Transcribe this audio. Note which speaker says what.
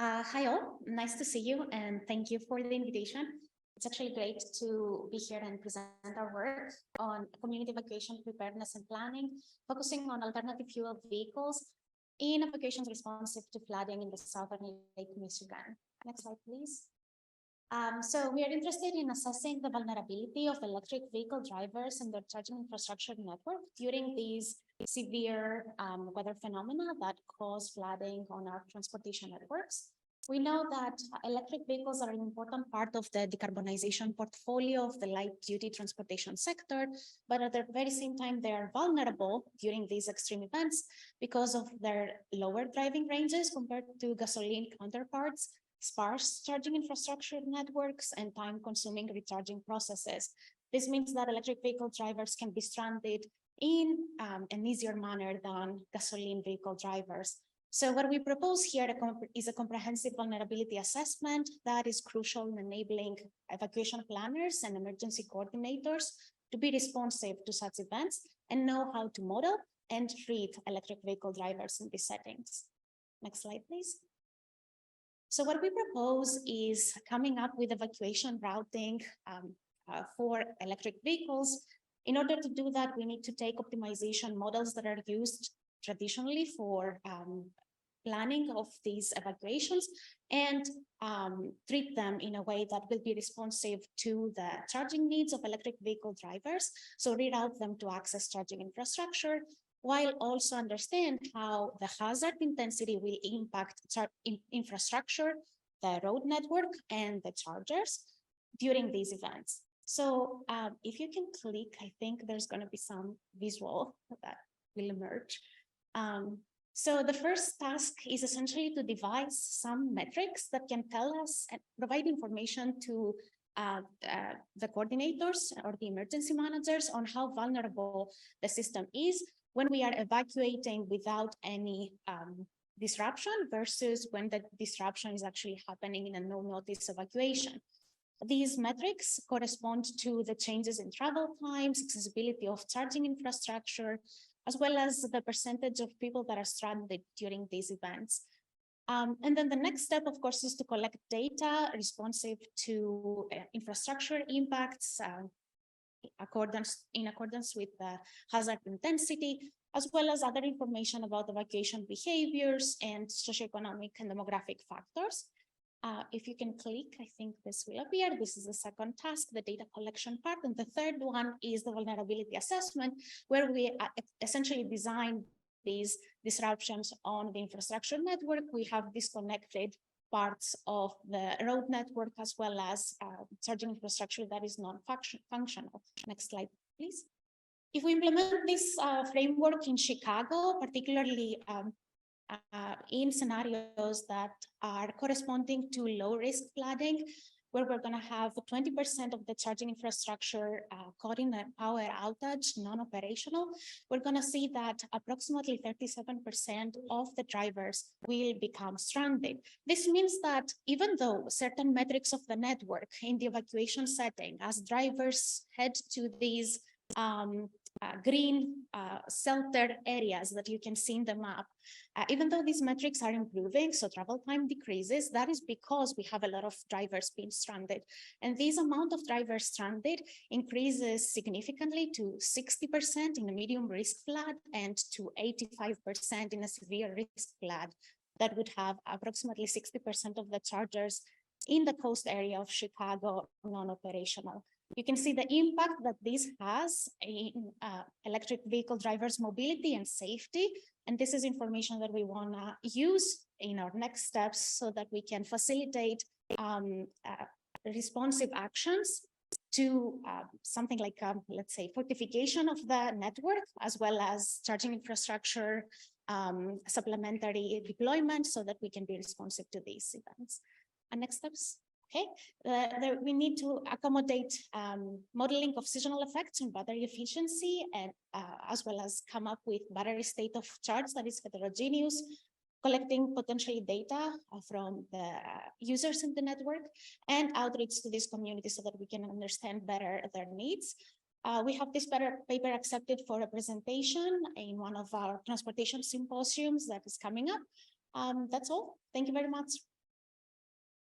Speaker 1: Hi all, nice to see you and thank you for the invitation. It's actually great to be here and present our work on community evacuation preparedness and planning, focusing on alternative fuel vehicles in evacuations responsive to flooding in the southern Lake Michigan. Next slide, please. So we are interested in assessing the vulnerability of electric vehicle drivers and their charging infrastructure network during these severe weather phenomena that cause flooding on our transportation networks. We know that electric vehicles are an important part of the decarbonization portfolio of the light-duty transportation sector, but at the very same time, they are vulnerable during these extreme events because of their lower driving ranges compared to gasoline counterparts, sparse charging infrastructure networks, and time-consuming recharging processes. This means that electric vehicle drivers can be stranded in an easier manner than gasoline vehicle drivers. So what we propose here is a comprehensive vulnerability assessment that is crucial in enabling evacuation planners and emergency coordinators to be responsive to such events and know how to model and treat electric vehicle drivers in these settings. Next slide, please. So what we propose is coming up with evacuation routing for electric vehicles. In order to do that, we need to take optimization models that are used traditionally for planning of these evacuations and treat them in a way that will be responsive to the charging needs of electric vehicle drivers. So reroute them to access charging infrastructure, while also understand how the hazard intensity will impact infrastructure, the road network, and the chargers during these events. So if you can click, I think there's going to be some visual that will emerge. So the first task is essentially to devise some metrics that can tell us and provide information to the coordinators or the emergency managers on how vulnerable the system is when we are evacuating without any disruption versus when the disruption is actually happening in a no-notice evacuation. These metrics correspond to the changes in travel times, accessibility of charging infrastructure, as well as the percentage of people that are stranded during these events. And then the next step, of course, is to collect data responsive to infrastructure impacts in accordance with the hazard intensity, as well as other information about evacuation behaviors and socioeconomic and demographic factors. If you can click, I think this will appear. This is the second task, the data collection part. And the third one is the vulnerability assessment, where we essentially design these disruptions on the infrastructure network. We have disconnected parts of the road network as well as charging infrastructure that is non-functional. Next slide, please. If we implement this framework in Chicago, particularly in scenarios that are corresponding to low-risk flooding, where we're going to have 20% of the charging infrastructure caught in a power outage, non-operational, we're going to see that approximately 37% of the drivers will become stranded. This means that even though certain metrics of the network in the evacuation setting, as drivers head to these green sheltered areas that you can see in the map, even though these metrics are improving, so travel time decreases, that is because we have a lot of drivers being stranded. And this amount of drivers stranded increases significantly to 60% in a medium risk flood and to 85% in a severe risk flood that would have approximately 60% of the chargers in the coast area of Chicago non-operational. You can see the impact that this has in electric vehicle drivers' mobility and safety. And this is information that we want to use in our next steps so that we can facilitate responsive actions to something like, let's say, fortification of the network, as well as charging infrastructure, supplementary deployment so that we can be responsive to these events. And next steps. Okay, we need to accommodate modeling of seasonal effects on battery efficiency, and as well as come up with battery state of charge that is heterogeneous, collecting potentially data from the users in the network, and outreach to these communities so that we can understand better their needs. We have this paper accepted for a presentation in one of our transportation symposiums that is coming up. That's all. Thank you very much.